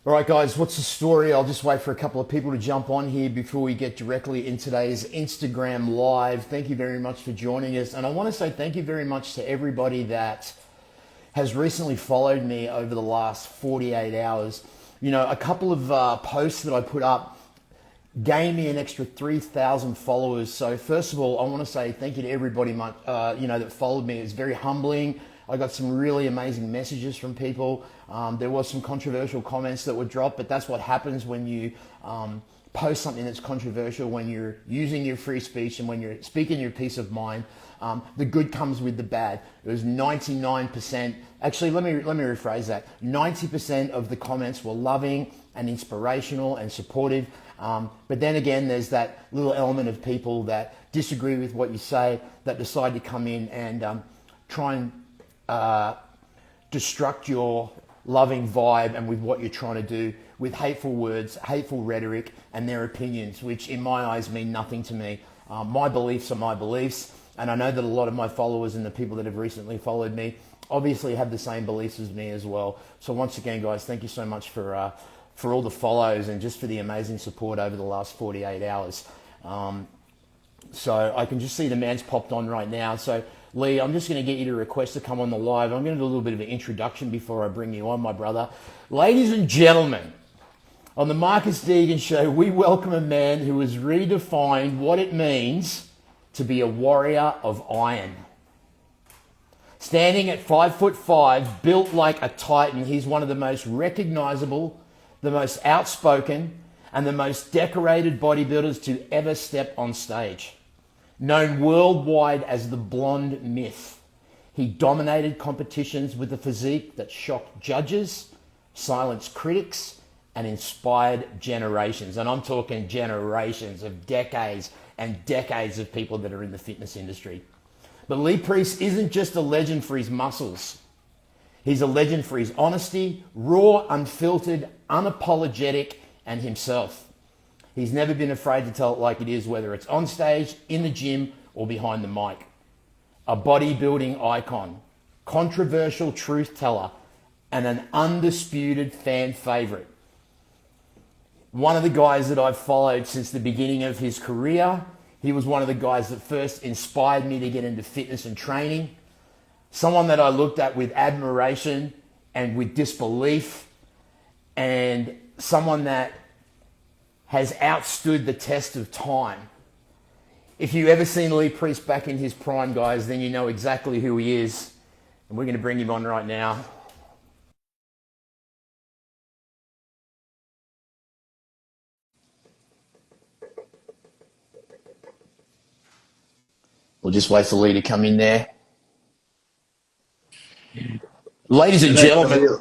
All right, guys, what's the story? I'll just wait for a couple of people to jump on here before we get directly in today's Instagram Live. Thank you very much for joining us. And I want to say thank you very much to everybody that has recently followed me over the last 48 hours. You know, a couple of posts that I put up gained me an extra 3,000 followers. So first of all, I want to say thank you to everybody that followed me. It's very humbling. I got some really amazing messages from people. There was some controversial comments that were dropped, but that's what happens when you post something that's controversial, when you're using your free speech and when you're speaking your peace of mind. The good comes with the bad. It was 99%. Actually, let me rephrase that. 90% of the comments were loving and inspirational and supportive. But then again, there's that little element of people that disagree with what you say, that decide to come in and try and destruct your loving vibe and with what you're trying to do with hateful words, hateful rhetoric, and their opinions, which in my eyes mean nothing to me. My beliefs are my beliefs, and I know that a lot of my followers and the people that have recently followed me obviously have the same beliefs as me as well. So once again, guys, thank you so much for all the follows and just for the amazing support over the last 48 hours. So I can just see the man's popped on right now. So Lee, I'm just going to get you to request to come on the live. I'm going to do a little bit of an introduction before I bring you on, my brother. Ladies and gentlemen, on the Marcus Deegan Show, we welcome a man who has redefined what it means to be a warrior of iron. Standing at 5'5", built like a titan, he's one of the most recognizable, the most outspoken, and the most decorated bodybuilders to ever step on stage. Known worldwide as the Blonde Myth, he dominated competitions with a physique that shocked judges, silenced critics, and inspired generations. And I'm talking generations of decades and decades of people that are in the fitness industry. But Lee Priest isn't just a legend for his muscles. He's a legend for his honesty, raw, unfiltered, unapologetic, and himself. He's never been afraid to tell it like it is, whether it's on stage, in the gym, or behind the mic. A bodybuilding icon, controversial truth teller, and an undisputed fan favorite. One of the guys that I've followed since the beginning of his career. He was one of the guys that first inspired me to get into fitness and training. Someone that I looked at with admiration and with disbelief, and someone that has outstood the test of time. If you ever seen Lee Priest back in his prime, guys, then you know exactly who he is. And we're going to bring him on right now. We'll just wait for Lee to come in there. Ladies and gentlemen,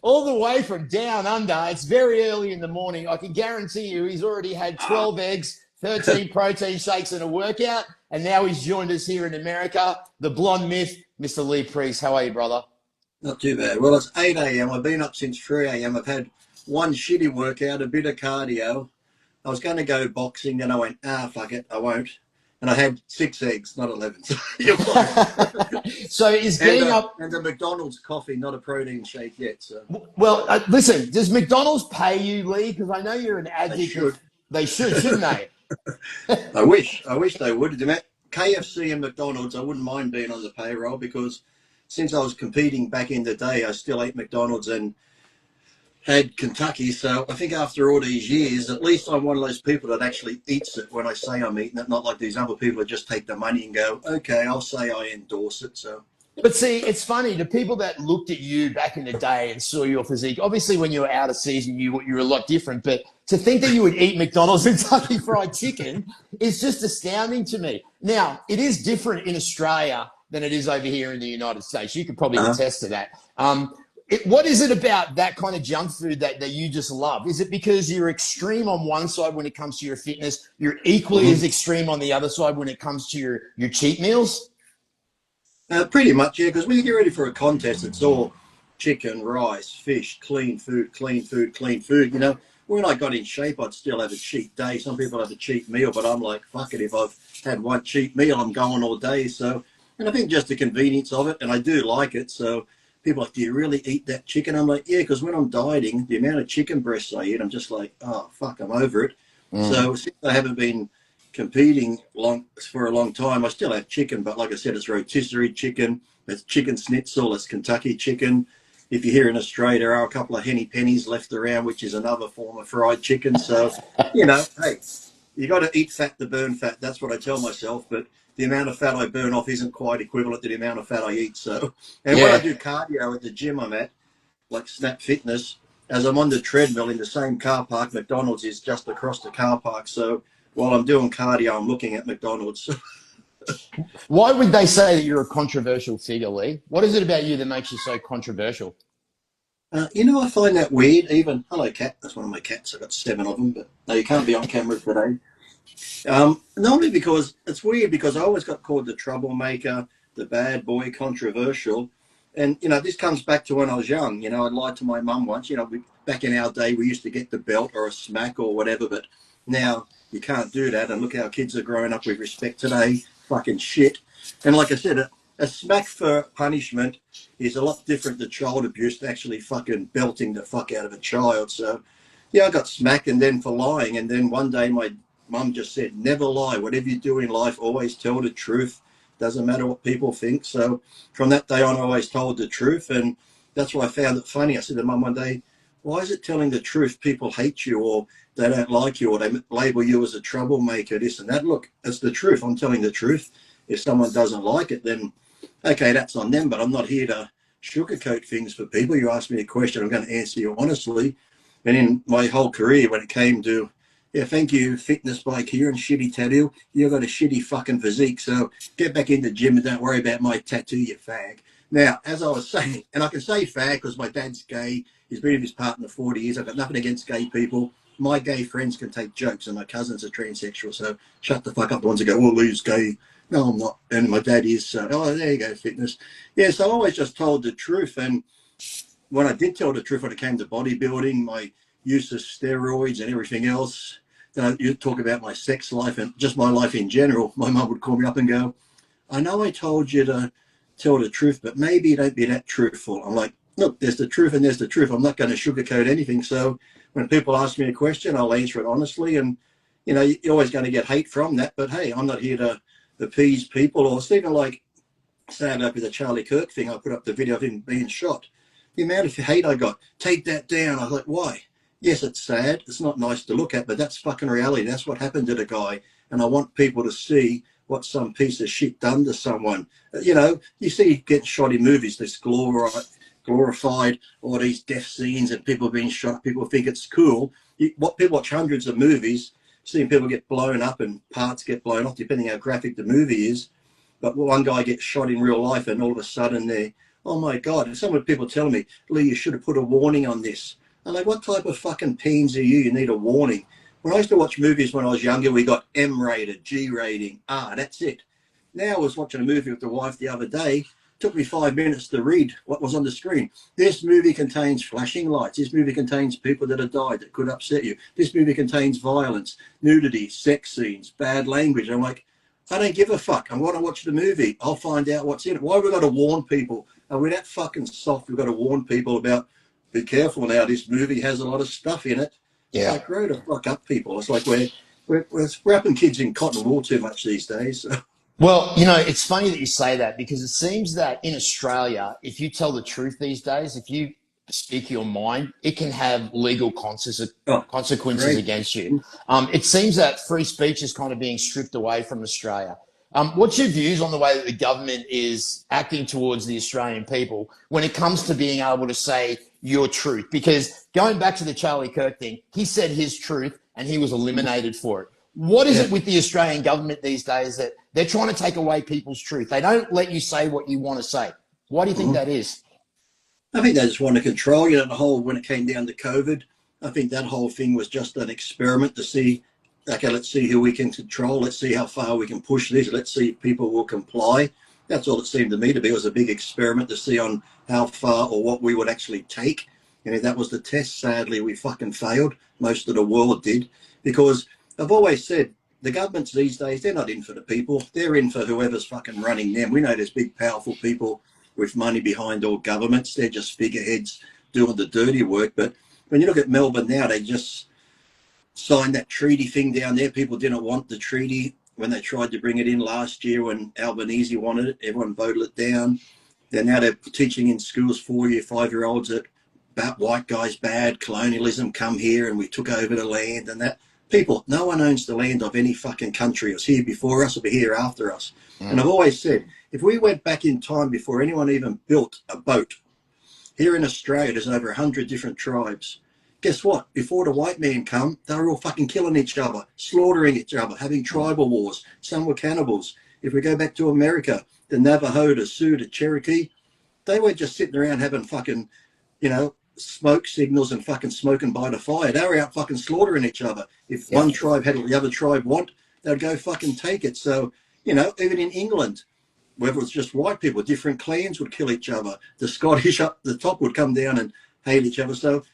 all the way from down under, it's very early in the morning. I can guarantee you he's already had 12 eggs, 13 protein shakes and a workout, and now he's joined us here in America, the Blonde Myth, Mr. Lee Priest. How are you, brother? Not too bad. Well, it's 8 a.m. I've been up since 3 a.m. I've had one shitty workout, a bit of cardio. I was going to go boxing, then I went, fuck it, I won't. And I had 6 eggs, not 11. So you're fine. So is getting up... And a McDonald's coffee, not a protein shake yet. So. Well, listen, does McDonald's pay you, Lee? Because I know you're an addict. They should, shouldn't they? I wish they would. KFC and McDonald's, I wouldn't mind being on the payroll because since I was competing back in the day, I still ate McDonald's and had Kentucky. So I think after all these years, at least I'm one of those people that actually eats it when I say I'm eating it, not like these other people that just take the money and go, okay, I'll say I endorse it. So. But see, it's funny, the people that looked at you back in the day and saw your physique, obviously when you were out of season, you were a lot different, but to think that you would eat McDonald's and Kentucky Fried Chicken is just astounding to me. Now, it is different in Australia than it is over here in the United States. You could probably attest to that. What is it about that kind of junk food that you just love? Is it because you're extreme on one side when it comes to your fitness, you're equally as extreme on the other side when it comes to your cheat meals? Pretty much, yeah, because when you get ready for a contest, it's all chicken, rice, fish, clean food, clean food, clean food. You know, when I got in shape, I'd still have a cheat day. Some people have a cheat meal, but I'm like, fuck it, if I've had one cheat meal, I'm going all day. So, and I think just the convenience of it, and I do like it. So people are like, do you really eat that chicken? I'm like, yeah, because when I'm dieting, the amount of chicken breasts I eat, I'm just like, oh, fuck, I'm over it. Mm. So since I haven't been competing for a long time, I still have chicken, but like I said, it's rotisserie chicken, it's chicken schnitzel, it's Kentucky chicken. If you're here in Australia, there are a couple of henny pennies left around, which is another form of fried chicken. So, hey, you got to eat fat to burn fat. That's what I tell myself. But the amount of fat I burn off isn't quite equivalent to the amount of fat I eat. So, and when I Yeah. do cardio at the gym I'm at, like Snap Fitness, as I'm on the treadmill in the same car park, McDonald's is just across the car park. So while I'm doing cardio, I'm looking at McDonald's. Why would they say that you're a controversial figure, Lee? What is it about you that makes you so controversial? I find that weird. Even hello, cat. That's one of my cats. I've got 7 of them, but no, you can't be on camera today. Normally because it's weird because I always got called the troublemaker, the bad boy, controversial. And, this comes back to when I was young. I lied to my mum once. Back in our day, we used to get the belt or a smack or whatever, but now you can't do that. And look how kids are growing up with respect today. Fucking shit. And like I said, a smack for punishment is a lot different to child abuse to actually fucking belting the fuck out of a child. So, yeah, I got smacked and then for lying. And then one day my mum just said, never lie. Whatever you do in life, always tell the truth. Doesn't matter what people think. So from that day on, I always told the truth. And that's why I found it funny. I said to mum one day, why is it telling the truth? People hate you or they don't like you or they label you as a troublemaker, this and that. Look, it's the truth. I'm telling the truth. If someone doesn't like it, then okay, that's on them. But I'm not here to sugarcoat things for people. You ask me a question, I'm going to answer you honestly. And in my whole career, when it came to, yeah, thank you, fitness bike here and shitty tattoo, you've got a shitty fucking physique. So get back in the gym and don't worry about my tattoo, you fag. Now, as I was saying, and I can say fag because my dad's gay, he's been with his partner 40 years. I've got nothing against gay people. My gay friends can take jokes, and my cousins are transsexual. So shut the fuck up the ones that go, oh, Lou's gay. No, I'm not. And my dad is. So, oh, there you go, fitness. Yeah, so I always just told the truth. And when I did tell the truth when it came to bodybuilding, my use of steroids and everything else, then you talk about my sex life and just my life in general, my mum would call me up and go, I know I told you to tell the truth, but maybe don't be that truthful. I'm like, look, there's the truth and there's the truth. I'm not going to sugarcoat anything. So when people ask me a question, I'll answer it honestly. And, you're always going to get hate from that. But hey, I'm not here to appease people or it's even like saying up with the Charlie Kirk thing. I put up the video of him being shot. The amount of hate I got, take that down. I was like, why? Yes, it's sad. It's not nice to look at, but that's fucking reality. That's what happened to the guy. And I want people to see what some piece of shit done to someone. You see get shot in movies, this glorified all these death scenes and people being shot. People think it's cool. People watch hundreds of movies, seeing people get blown up and parts get blown off, depending how graphic the movie is. But one guy gets shot in real life and all of a sudden they're, oh my God. And some of the people telling me, Lee, you should have put a warning on this. I'm like, what type of fucking pains are you? You need a warning. When I used to watch movies when I was younger, we got M rated, G rating, R, that's it. Now I was watching a movie with the wife the other day. It took me 5 minutes to read what was on the screen. This movie contains flashing lights. This movie contains people that have died that could upset you. This movie contains violence, nudity, sex scenes, bad language. I'm like, I don't give a fuck. I want to watch the movie. I'll find out what's in it. Why have we got to warn people? Are we that fucking soft? We've got to warn people about, be careful now, this movie has a lot of stuff in it. It's Yeah. like, grow the fuck up, people. It's like we're wrapping kids in cotton wool too much these days. Well, it's funny that you say that because it seems that in Australia, if you tell the truth these days, if you speak your mind, it can have legal Oh, consequences great. against you. It seems that free speech is kind of being stripped away from Australia. What's your views on the way that the government is acting towards the Australian people when it comes to being able to say your truth? Because going back to the Charlie Kirk thing, he said his truth and he was eliminated for it. What is Yeah. it with the Australian government these days that they're trying to take away people's truth? They don't let you say what you want to say. Why do you think Mhm. that is? I think they just want to control, the whole, when it came down to COVID, I think that whole thing was just an experiment to see, okay, let's see who we can control. Let's see how far we can push this. Let's see if people will comply. That's all it seemed to me to be. It was a big experiment to see on how far or what we would actually take. And if that was the test, sadly, we fucking failed. Most of the world did. Because I've always said, the governments these days, they're not in for the people. They're in for whoever's fucking running them. We know there's big, powerful people with money behind all governments. They're just figureheads doing the dirty work. But when you look at Melbourne now, they just signed that treaty thing down there. People didn't want the treaty when they tried to bring it in last year when Albanese wanted it. Everyone voted it down. They're teaching in schools 4-year, 5-year-olds that about white guys bad, colonialism, come here and we took over the land and that. People, no one owns the land of any fucking country. It was here before us, it'll be here after us. And I've always said, if we went back in time before anyone even built a boat, here in Australia, there's over 100 different tribes. Guess what? Before the white man come, they were all fucking killing each other, slaughtering each other, having tribal wars. Some were cannibals. If we go back to America, the Navajo, the Sioux, the Cherokee, they weren't just sitting around having fucking, smoke signals and fucking smoking by the fire. They were out fucking slaughtering each other. If one tribe had what the other tribe want, they'd go fucking take it. So, even in England, whether it was just white people, different clans would kill each other. The Scottish up the top would come down and hate each other. So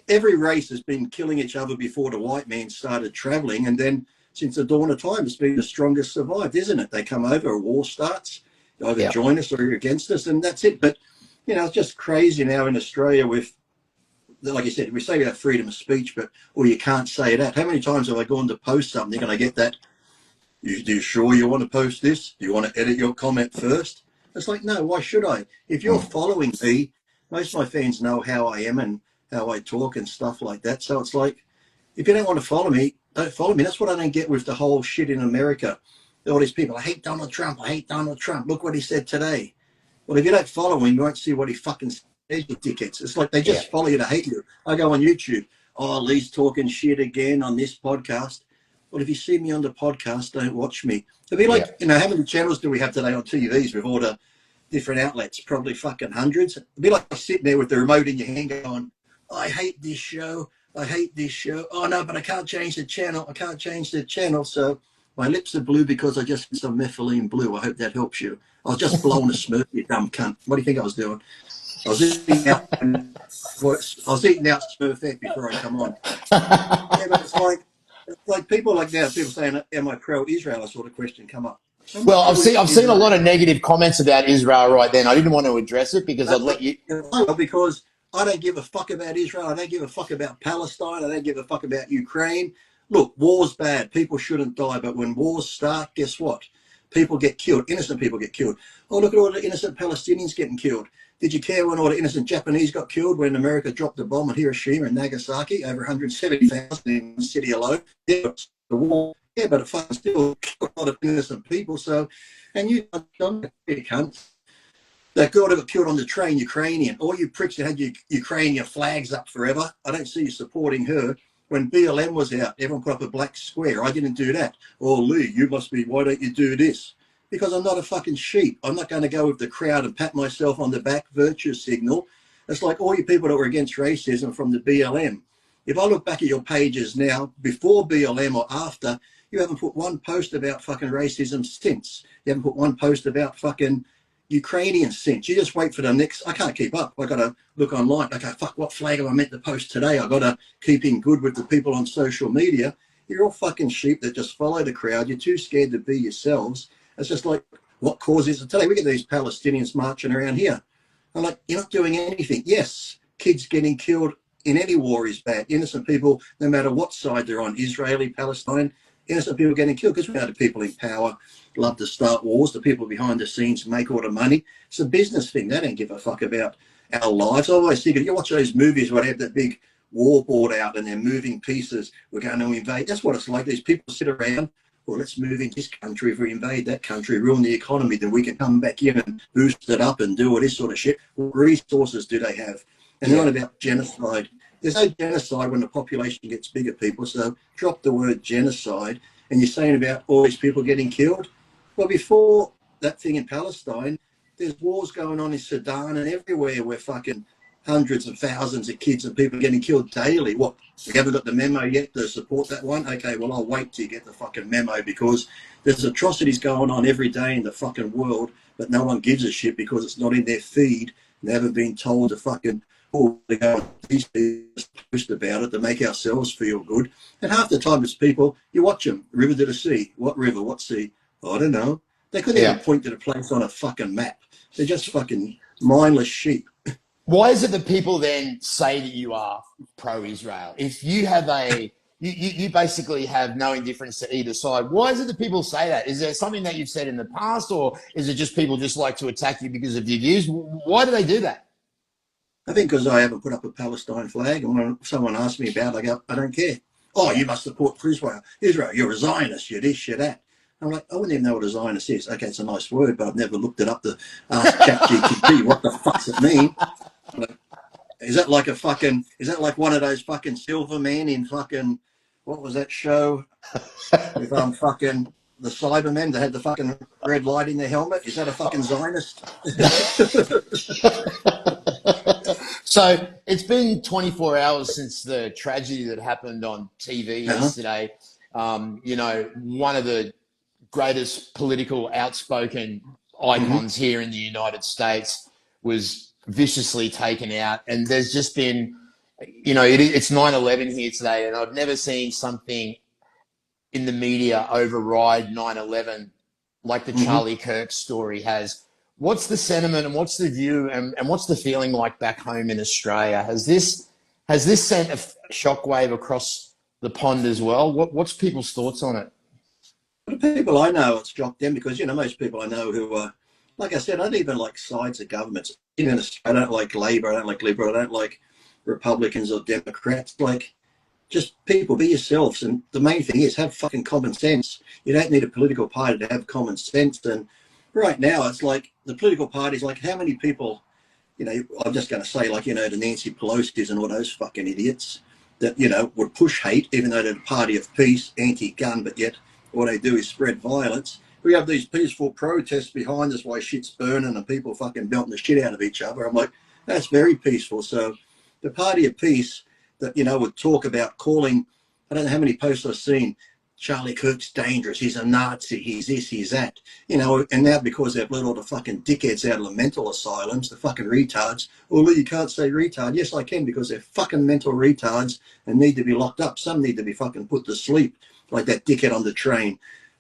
every race has been killing each other before the white man started traveling. And then since the dawn of time, it's been the strongest survived, isn't it? They come over, a war starts, either join us or you're against us, and that's it. But, it's just crazy now in Australia with, like you said, we say we have freedom of speech, but, you can't say that. How many times have I gone to post something and I get that, you sure you want to post this? Do you want to edit your comment first? It's like, no, why should I? If you're following me, most of my fans know how I am and how I talk and stuff like that. So it's like, if you don't want to follow me, don't follow me. That's what I don't get with the whole shit in America. All these people, I hate Donald Trump. I hate Donald Trump. Look what he said today. Well, if you don't follow him, you won't see what he fucking says, you dickheads. It's like they just follow you to hate you. I go on YouTube. Oh, Lee's talking shit again on this podcast. Well, if you see me on the podcast, don't watch me. It'd be like, how many channels do we have today on TVs with all the different outlets? Probably fucking hundreds. It'd be like sitting there with the remote in your hand going, I hate this show. I hate this show. Oh, no, but I can't change the channel. I can't change the channel. So my lips are blue because I just did some methylene blue. I hope that helps you. I was just blowing a Smurf, you dumb cunt. What do you think I was doing? I was eating out Smurfette before I come on. Yeah, but it's like people like now, people saying, am I pro-Israel? I saw the question come up. Well, I've seen a lot of negative comments about Israel right then. I didn't want to address it because I'd let you. Because I don't give a fuck about Israel. I don't give a fuck about Palestine. I don't give a fuck about Ukraine. Look, war's bad. People shouldn't die. But when wars start, guess what? People get killed. Innocent people get killed. Oh, look at all the innocent Palestinians getting killed. Did you care when all the innocent Japanese got killed when America dropped a bomb on Hiroshima and Nagasaki? Over 170,000 in the city alone. Yeah, the war. Yeah, but it fucking still killed a lot of innocent people. So, and you cunt. That girl that got killed on the train, Ukrainian. All you pricks that had your Ukrainian flags up forever. I don't see you supporting her. When BLM was out, everyone put up a black square. I didn't do that. Oh, Lee, you must be, why don't you do this? Because I'm not a fucking sheep. I'm not going to go with the crowd and pat myself on the back, virtue signal. It's like all you people that were against racism from the BLM. If I look back at your pages now, before BLM or after, you haven't put one post about fucking racism since. You haven't put one post about fucking Ukrainian since. You just wait for the next. I can't keep up. I got to look online. Okay, fuck, what flag am I meant to post today? I got to keep in good with the people on social media. You're all fucking sheep that just follow the crowd. You're too scared to be yourselves. It's just like, what causes it today? We get these Palestinians marching around here. I'm like, you're not doing anything. Yes, kids getting killed in any war is bad. Innocent people, no matter what side they're on, Israeli, Palestine, innocent people getting killed because we know the people in power love to start wars. The people behind the scenes make all the money. It's a business thing. They don't give a fuck about our lives. I always think, you watch those movies where they have that big war board out and they're moving pieces. We're going to invade. That's what it's like. These people sit around, well, let's move in this country. If we invade that country, ruin the economy, then we can come back in and boost it up and do all this sort of shit. What resources do they have? And they're not about genocide. There's no genocide when the population gets bigger, people. So drop the word genocide. And you're saying about all these people getting killed. Well, before that thing in Palestine, there's wars going on in Sudan and everywhere where fucking hundreds of thousands of kids and people getting killed daily. What, we haven't got the memo yet to support that one? Okay, well, I'll wait till you get the fucking memo because there's atrocities going on every day in the fucking world, but no one gives a shit because it's not in their feed. They haven't been told to fucking, to go on these post about it to make ourselves feel good. And half the time it's people, you watch them, river to the sea. What river? What sea? I don't know. They couldn't even point to the place on a fucking map. They're just fucking mindless sheep. Why is it that people then say that you are pro-Israel? If you have you basically have no indifference to either side. Why is it that people say that? Is there something that you've said in the past, or is it just people just like to attack you because of your views? Why do they do that? I think because I haven't put up a Palestine flag, and when someone asks me about it, I go, I don't care. Oh, Yeah. you must support Israel. Israel, you're a Zionist, you're this, you're that. I'm like, I wouldn't even know what a Zionist is. Okay, it's a nice word, but I've never looked it up to ask ChatGPT what the fuck's it mean. Like, is that like one of those fucking silver men in fucking, what was that show with fucking the Cybermen that had the fucking red light in their helmet? Is that a fucking Zionist? So it's been 24 hours since the tragedy that happened on TV Uh-huh. yesterday. One of the greatest political outspoken Mm-hmm. icons here in the United States was viciously taken out. And there's just been, it's 9/11 here today, and I've never seen something in the media override 9/11 like the Mm-hmm. Charlie Kirk story has. What's the sentiment and what's the view and what's the feeling like back home in Australia? Has this sent a shockwave across the pond as well? What's people's thoughts on it? The people I know, it's shocked them because, most people I know who are, like I said, I don't even like sides of governments. Even I don't like Labor, I don't like Liberal, I don't like Republicans or Democrats. Like, just people, be yourselves. And the main thing is have fucking common sense. You don't need a political party to have common sense. And right now, it's like the political parties, like how many people, I'm just going to say, like, the Nancy Pelosi's and all those fucking idiots that, would push hate, even though they're a party of peace, anti-gun, but yet all they do is spread violence. We have these peaceful protests behind us while shit's burning and people fucking belting the shit out of each other. I'm like, that's very peaceful. So the party of peace that, would talk about calling, I don't know how many posts I've seen, Charlie Kirk's dangerous, he's a Nazi, he's this, he's that. And now because they've let all the fucking dickheads out of the mental asylums, the fucking retards, well, you can't say retard. Yes, I can, because they're fucking mental retards and need to be locked up. Some need to be fucking put to sleep, like that dickhead on the train.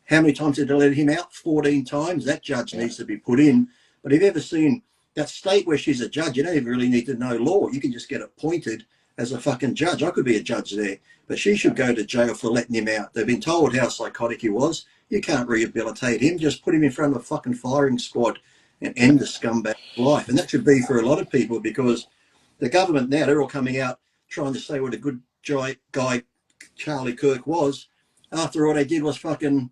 How many times did they let him out? 14 times. That judge Yeah. needs to be put in. But have you ever seen that state where she's a judge? You don't even really need to know law. You can just get appointed as a fucking judge. I could be a judge there, but she should go to jail for letting him out. They've been told how psychotic he was. You can't rehabilitate him. Just put him in front of a fucking firing squad and end the scumbag's life. And that should be for a lot of people, because the government now, they're all coming out trying to say what a good guy Charlie Kirk was. After all they did was fucking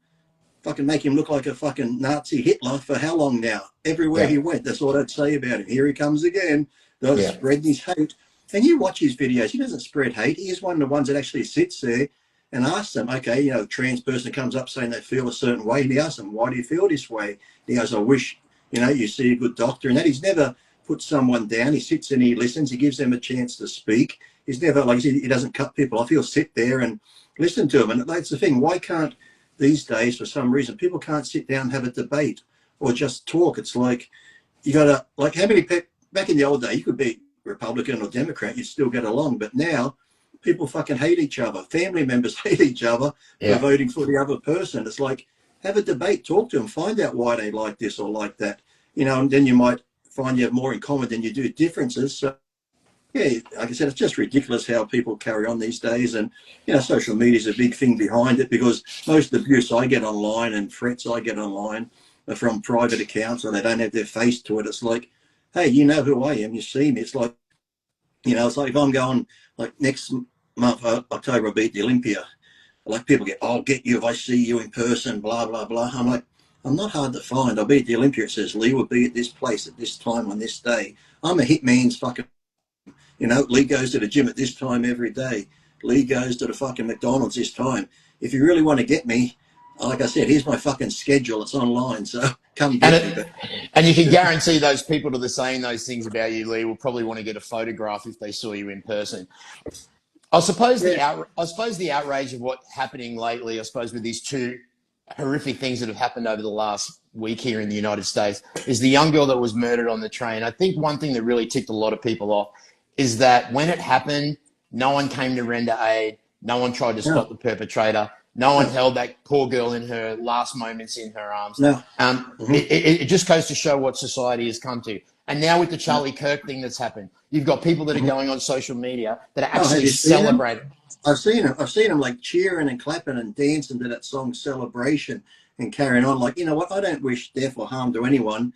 make him look like a fucking Nazi Hitler for how long now? Everywhere Yeah. he went, that's all I'd say about him. Here he comes again. They're Yeah. spreading his hate. And you watch his videos, he doesn't spread hate. He is one of the ones that actually sits there and asks them, okay, a trans person comes up saying they feel a certain way. And he asks them, why do you feel this way? He goes, I wish, you see a good doctor. And that he's never put someone down. He sits and he listens. He gives them a chance to speak. He's never, like he doesn't cut people off. He'll sit there and listen to them. And that's the thing. Why can't these days, for some reason, people can't sit down and have a debate or just talk? It's like, you got to, like, how many people, back in the old day, you could be Republican or Democrat, you'd still get along. But now people fucking hate each other. Family members hate each other for Yeah. voting for the other person. It's like, have a debate, talk to them, find out why they like this or like that, and then you might find you have more in common than you do differences. So, yeah, like I said, it's just ridiculous how people carry on these days. And, social media is a big thing behind it, because most abuse I get online and threats I get online are from private accounts, and they don't have their face to it. It's like, hey, you know who I am, you see me. It's like, it's like if I'm going, like, next month, October, I'll be at the Olympia. Like, people get, I'll get you if I see you in person, blah, blah, blah. I'm like, I'm not hard to find. I'll be at the Olympia. It says Lee will be at this place at this time on this day. I'm a hitman's fucking, Lee goes to the gym at this time every day. Lee goes to the fucking McDonald's this time. If you really want to get me, like I said, here's my fucking schedule. It's online, so come And get me. it, and you can guarantee those people that are saying those things about you, Lee, will probably want to get a photograph if they saw you in person. Yeah, I suppose the outrage of what's happening lately, I suppose, with these two horrific things that have happened over the last week here in the United States, is the young girl that was murdered on the train. I think one thing that really ticked a lot of people off is that when it happened, no one came to render aid. No one tried to no, stop the perpetrator. No one No, held that poor girl in her last moments in her arms. no. Hmm. It just goes to show what society has come to. And now with the No. Charlie Kirk thing that's happened, you've got people that are Hmm. going on social media that are Oh, have actually you seen him? celebrating. I've seen him. I've seen him like cheering and clapping and dancing to that song "Celebration" and carrying on. Like, you know what? I don't wish death or harm to anyone,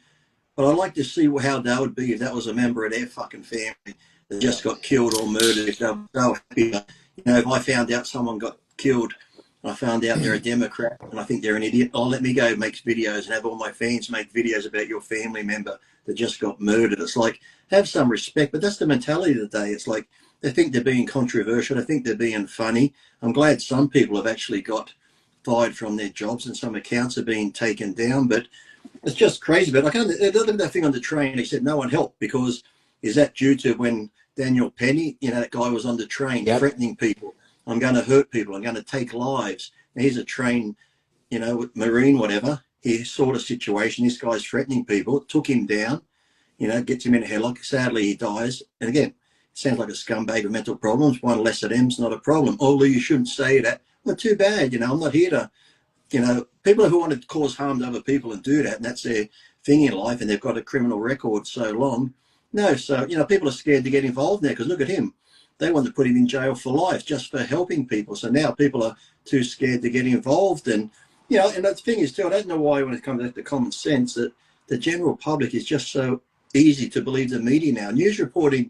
but I'd like to see how they would be if that was a member of their fucking family that Yeah. just got killed or murdered. If they were so happy, you know, if I found out someone got killed, and I found out they're a Democrat and I think they're an idiot, oh, let me go make videos and have all my fans make videos about your family member that just got murdered. It's like, have some respect, but that's the mentality of the day. It's like they think they're being controversial. They think they're being funny. I'm glad some people have actually got fired from their jobs and some accounts are being taken down, but it's just crazy. But I can't look at that thing on the train. He said no one helped because is that due to when Daniel Penny, you know, that guy was on the train Yep. threatening people, I'm going to hurt people, I'm going to take lives. And he's a trained, you know, Marine, whatever. He saw the situation. This guy's threatening people, took him down, you know, gets him in a headlock. Sadly, he dies. And again, sounds like a scumbag with mental problems. One less of them's not a problem. Although you shouldn't say that. Well, too bad. You know, I'm not here to, you know, people who want to cause harm to other people and do that, and that's their thing in life, and they've got a criminal record so long. No, so, you know, people are scared to get involved now because look at him. They want to put him in jail for life just for helping people. So now people are too scared to get involved. And, you know, and the thing is, too, I don't know why when it comes to common sense that the general public is just so easy to believe the media now. News reporting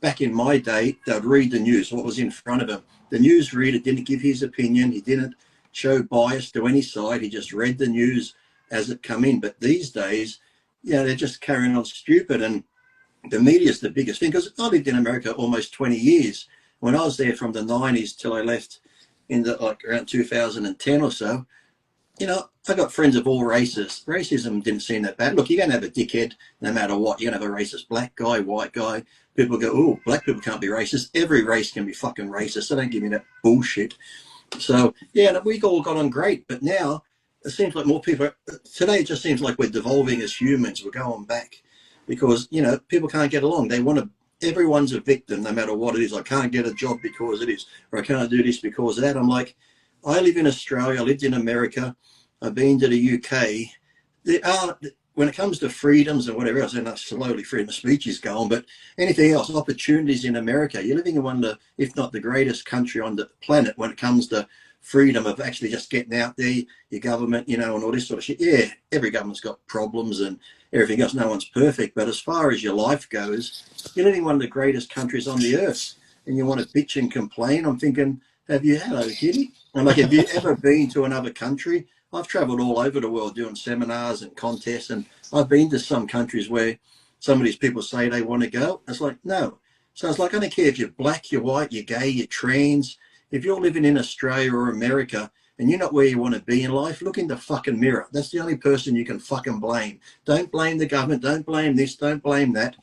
back in my day, they'd read the news, what was in front of them. The newsreader didn't give his opinion. He didn't show bias to any side. He just read the news as it come in. But these days, you know, they're just carrying on stupid. And the media is the biggest thing because I lived in America almost 20 years. When I was there from the 90s till I left in the like around 2010 or so, you know, I got friends of all races. Racism didn't seem that bad. Look, you're going to have a dickhead no matter what. You're going to have a racist black guy, white guy. People go, oh, black people can't be racist. Every race can be fucking racist. So don't give me that bullshit. So, yeah, we all got on great. But now it seems like more people, today it just seems like we're devolving as humans. We're going back because, you know, people can't get along. They want to, everyone's a victim no matter what it is. I can't get a job because it is, or I can't do this because of that. I'm like, I live in Australia. I lived in America. I've been to the UK. There are, when it comes to freedoms and whatever else, and slowly freedom of speech is going, but anything else, opportunities in America. You're living in one of the, if not the greatest country on the planet when it comes to freedom of actually just getting out there, your government, you know, and all this sort of shit. Yeah, every government's got problems and everything else. No one's perfect. But as far as your life goes, you're living in one of the greatest countries on the earth. And you want to bitch and complain. I'm thinking, have you, hello, kitty? I'm like, have you ever been to another country? I've traveled all over the world doing seminars and contests, and I've been to some countries where some of these people say they want to go. It's like, no. So it's like, I don't care if you're black, you're white, you're gay, you're trans. If you're living in Australia or America and you're not where you want to be in life, look in the fucking mirror. That's the only person you can fucking blame. Don't blame the government. Don't blame this. Don't blame that.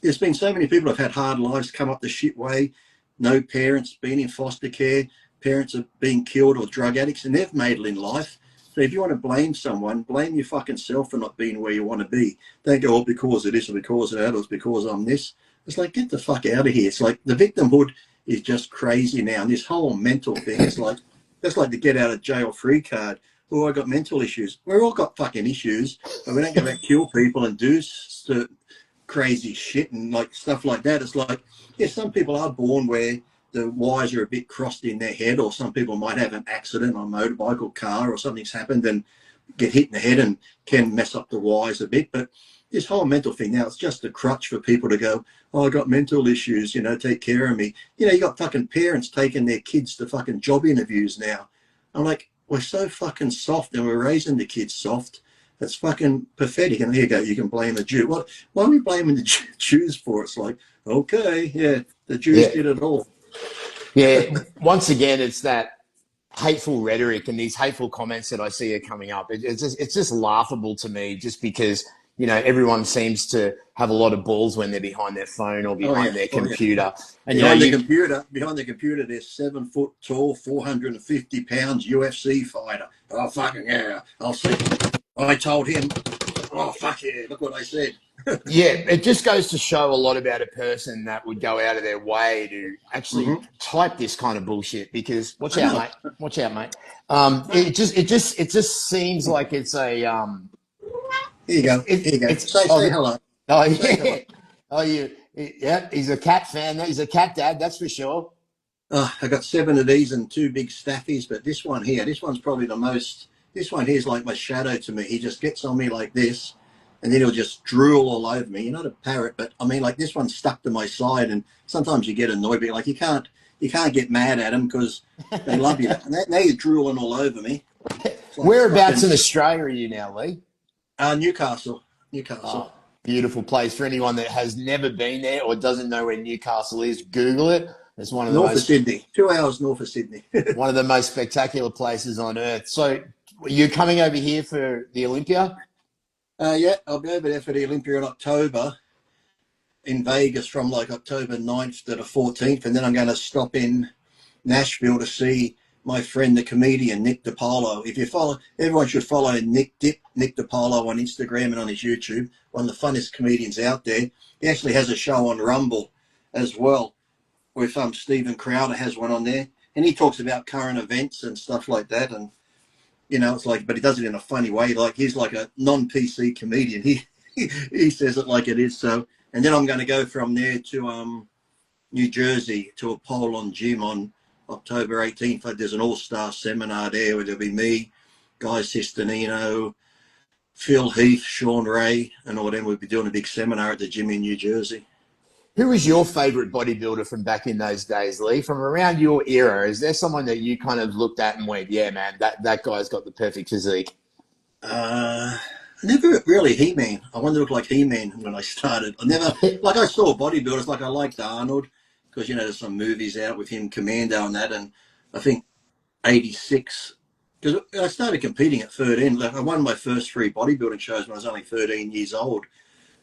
There's been so many people who've had hard lives, come up the shit way, no parents, been in foster care, parents have been killed or drug addicts, and they've made it in life. So if you want to blame someone, blame your fucking self for not being where you want to be. Don't go, oh, because of this or because of that or because I'm this. It's like, get the fuck out of here. It's like the victimhood is just crazy now. And this whole mental thing, it's like, that's like the get out of jail free card. Oh, I got mental issues. We've all got fucking issues, but we don't go back kill people and do certain crazy shit and like stuff like that. It's like, yeah, some people are born where the wires are a bit crossed in their head, or some people might have an accident on a motorbike or car or something's happened and get hit in the head and can mess up the wires a bit. But this whole mental thing now, it's just a crutch for people to go, oh, I got mental issues, you know, take care of me. You know, you got fucking parents taking their kids to fucking job interviews now. I'm like, we're so fucking soft and we're raising the kids soft. It's fucking pathetic. And here you go, you can blame a Jew. Why are we blaming the Jews for it? It's like, okay, yeah, the Jews Yeah. did it all. Yeah. Once again, it's that hateful rhetoric and these hateful comments that I see are coming up. It's just laughable to me just because, you know, everyone seems to have a lot of balls when they're behind their phone or Oh yeah, behind their oh yeah. computer. And, you know, Behind the computer, they're 7 foot tall, 450 pounds UFC fighter. Oh fucking yeah, I'll see. I told him. Oh, fuck yeah, look what I said. Yeah, it just goes to show a lot about a person that would go out of their way to actually Hmm. type this kind of bullshit. Because watch I out, know. mate. Watch out, mate. It just seems like it's a Here you go. Here you go. it's Say hello. oh Say hello. yeah yeah. He's a cat fan. He's a cat dad. That's for sure. Oh, I got 7 of these and 2 big staffies, but this one here, this one's probably the most. This one here is like my shadow to me. He just gets on me like this, and then he'll just drool all over me. You're not a parrot, but I mean, like this one's stuck to my side, and sometimes you get annoyed, but like you can't get mad at them because they love you. Now you're drooling all over me. It's like Whereabouts fucking in Australia are you now, Lee? Newcastle. Newcastle. Oh, beautiful place. For anyone that has never been there or doesn't know where Newcastle is, Google it. It's North of Sydney. 2 hours north of Sydney. one of the most spectacular places on earth. So you're coming over here for the Olympia? Yeah, I'll be over there for the Olympia in October in Vegas from like October 9th to the 14th. And then I'm going to stop in Nashville to see my friend, the comedian, Nick DiPaolo. If you follow, everyone should follow Nick DiPaolo on Instagram and on his YouTube. One of the funnest comedians out there. He actually has a show on Rumble as well with Stephen Crowder has one on there. And he talks about current events and stuff like that. And it's like, but he does it in a funny way. Like he's like a non-PC comedian. He says it like it is. So, and then I'm going to go from there to New Jersey to a pole-on gym on October 18th. There's an all-star seminar there where there'll be me, Guy Sistanino, Phil Heath, Sean Ray, and all them. We'll be doing a big seminar at the gym in New Jersey. Who was your favourite bodybuilder from back in those days, Lee? From around your era, is there someone that you kind of looked at and went, yeah, man, that guy's got the perfect physique? Never really He-Man. I wanted to look like He-Man when I started. I saw bodybuilders, like I liked Arnold, because, there's some movies out with him, Commando and that, and I think 86, because I started competing at 13. Like I won my first 3 bodybuilding shows when I was only 13 years old.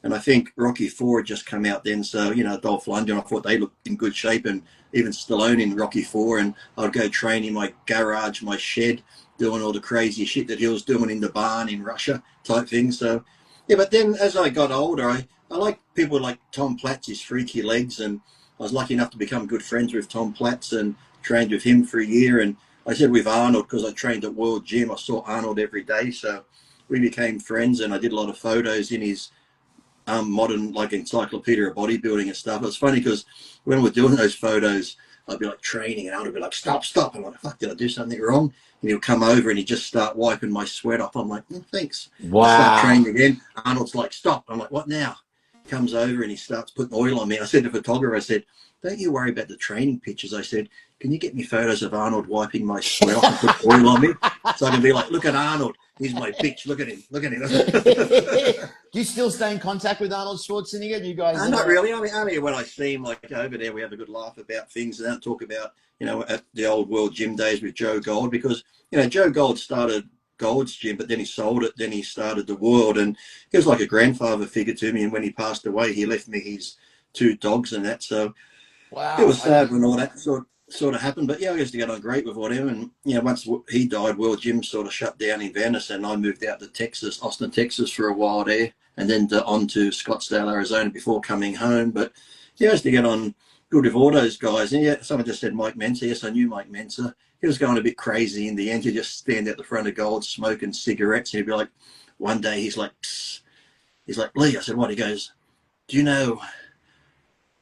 And I think Rocky Four had just come out then, so Dolph Lundgren. I thought they looked in good shape, and even Stallone in Rocky Four. And I'd go train in my garage, my shed, doing all the crazy shit that he was doing in the barn in Russia, type thing. So, yeah. But then as I got older, I like people like Tom Platz, his freaky legs, and I was lucky enough to become good friends with Tom Platz and trained with him for a year. And I said with Arnold because I trained at World Gym. I saw Arnold every day, so we became friends, and I did a lot of photos in his modern like encyclopedia of bodybuilding and stuff. It's funny because when we're doing those photos, I'd be like training and I'd be like, stop. I'm like, fuck, did I do something wrong? And he'll come over and he'd just start wiping my sweat off. I'm like, thanks. I start Wow. training again. Arnold's like, stop. I'm like, what now? He comes over and he starts putting oil on me. I said to the photographer, I said, don't you worry about the training pictures. I said, can you get me photos of Arnold wiping my sweat off and put oil on me? So I can be like, look at Arnold. He's my bitch. Look at him. Look at him. Do you still stay in contact with Arnold Schwarzenegger? Do you guys Not really. Only when I see him, like over there, we have a good laugh about things and don't talk about, at the old World Gym days with Joe Gold, because, Joe Gold started Gold's Gym, but then he sold it. Then he started the World, and he was like a grandfather figure to me. And when he passed away, he left me his 2 dogs and that. So it Wow. was sad when all that sort of happened. But yeah, I used to get on great with whatever. And once he died, World Gym sort of shut down in Venice, and I moved out to Texas, Austin, Texas, for a while there, and then on to Scottsdale, Arizona before coming home. But yeah, I used to get on good with all those guys. And yeah, someone just said Mike Mentor. Yes, I knew Mike Mentor. He was going a bit crazy in the end. He'd just stand at the front of Gold smoking cigarettes. And he'd be like, one day he's like, psst. He's like, Lee. I said, what? He goes, do you know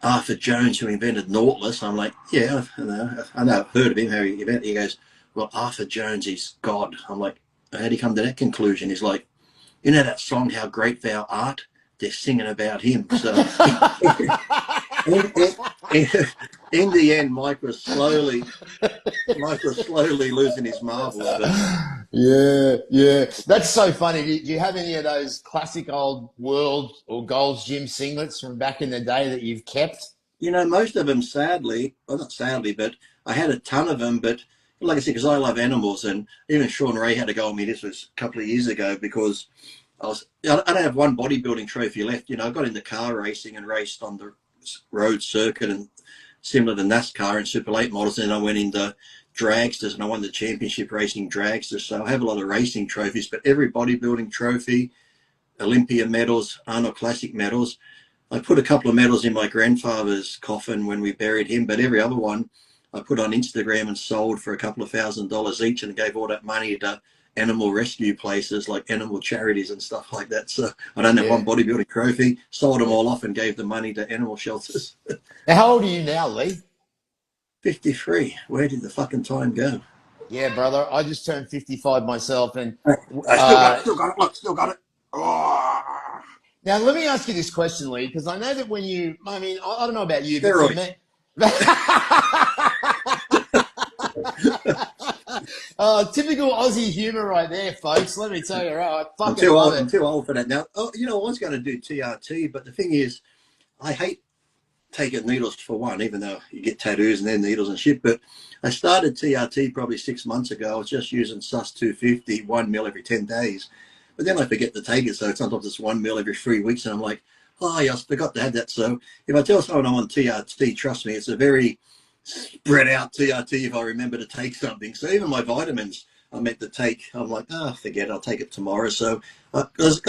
Arthur Jones, who invented Nautilus? I'm like, yeah, I know. I've heard of him. How he invented. He goes, well, Arthur Jones is God. I'm like, how'd he come to that conclusion? He's like, you know that song, How Great Thou Art? They're singing about him. So in the end, Mike was slowly losing his marbles. But Yeah. That's so funny. Do you have any of those classic old World or Gold's Gym singlets from back in the day that you've kept? most of them, sadly, well, not sadly, but I had a ton of them. But like I said, because I love animals, and even Sean Ray had to go on me. This was a couple of years ago because I don't have one bodybuilding trophy left. I got into car racing and raced on the road circuit and similar to NASCAR and Super Late models. And then I went into dragsters and I won the championship racing dragsters. So I have a lot of racing trophies, but every bodybuilding trophy, Olympia medals, Arnold Classic medals. I put a couple of medals in my grandfather's coffin when we buried him, but every other one I put on Instagram and sold for a couple of $1,000s each, and gave all that money to animal rescue places like animal charities and stuff like that. So I don't have one Yeah, bodybuilding trophy, sold them yeah. all off and gave the money to animal shelters. Now, how old are you now, Lee? 53. Where did the fucking time go? Yeah, brother. I just turned 55 myself, and I still got it, uh, still got it, look, still got it. Oh, now let me ask you this question, Lee, because I know that when you, I mean, I don't know about you, but for steroids. me, typical Aussie humor right there, folks. Let me tell you, right? I I'm fucking too love old. I'm it. too old for that now. Oh, I was going to do TRT, but the thing is, I hate taking needles for one, even though you get tattoos and then needles and shit. But I started TRT probably 6 months ago. I was just using SUS 250, 1 mil every 10 days. But then I forget to take it. So sometimes it's 1 mil every 3 weeks. And I'm like, oh, yeah, I forgot to have that. So if I tell someone I'm on TRT, trust me, it's a very spread out TRT if I remember to take something. So even my vitamins I meant to take, I'm like, forget it, I'll take it tomorrow. So, I think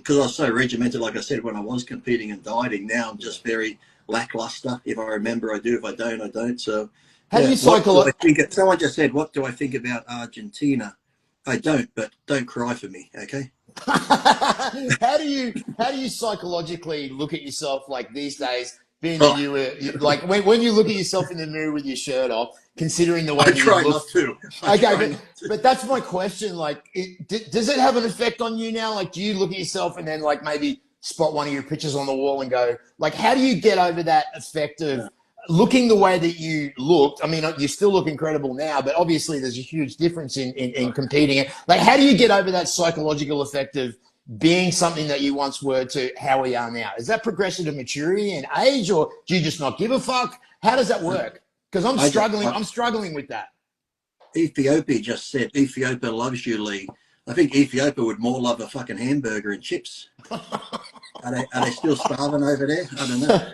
because I was so regimented, like I said, when I was competing and dieting, now I'm just very lackluster. If I remember, I do. If I don't, I don't. So, How do yeah. you What do cycle? I think? Someone just said, "What do I think about Argentina?" I don't, but don't cry for me, okay? How do you psychologically look at yourself like these days, being that Oh, you like when you look at yourself in the mirror with your shirt off, considering the way I that you try look? not to. I Okay, try but not to. but that's my question. Like, does it have an effect on you now? Like, do you look at yourself and then like maybe spot one of your pictures on the wall and go, like, how do you get over that effect of No, looking the way that you looked? I mean, you still look incredible now, but obviously there's a huge difference in right. competing. Like, how do you get over that psychological effect of being something that you once were to how we are now? Is that progression of maturity and age, or do you just not give a fuck? How does that work? Because I'm I just, struggling. I'm struggling with that. Ethiopia just said Ethiopia loves you, Lee. I think Ethiopia would more love a fucking hamburger and chips. Are they still starving over there? I don't know.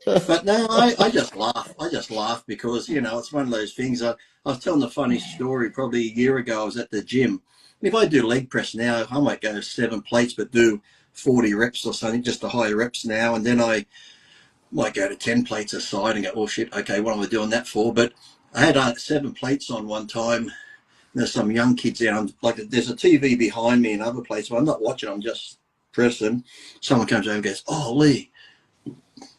But no, I just laugh. I just laugh because, it's one of those things. I was telling a funny story probably a year ago. I was at the gym. If I do leg press now, I might go 7 plates, but do 40 reps or something, just the higher reps now. And then I might go to 10 plates a side and go, oh shit, okay, what am I doing that for? But I had 7 plates on one time. There's some young kids out. Like there's a TV behind me in other places, but I'm not watching. I'm just pressing. Someone comes over and goes, "Oh, Lee,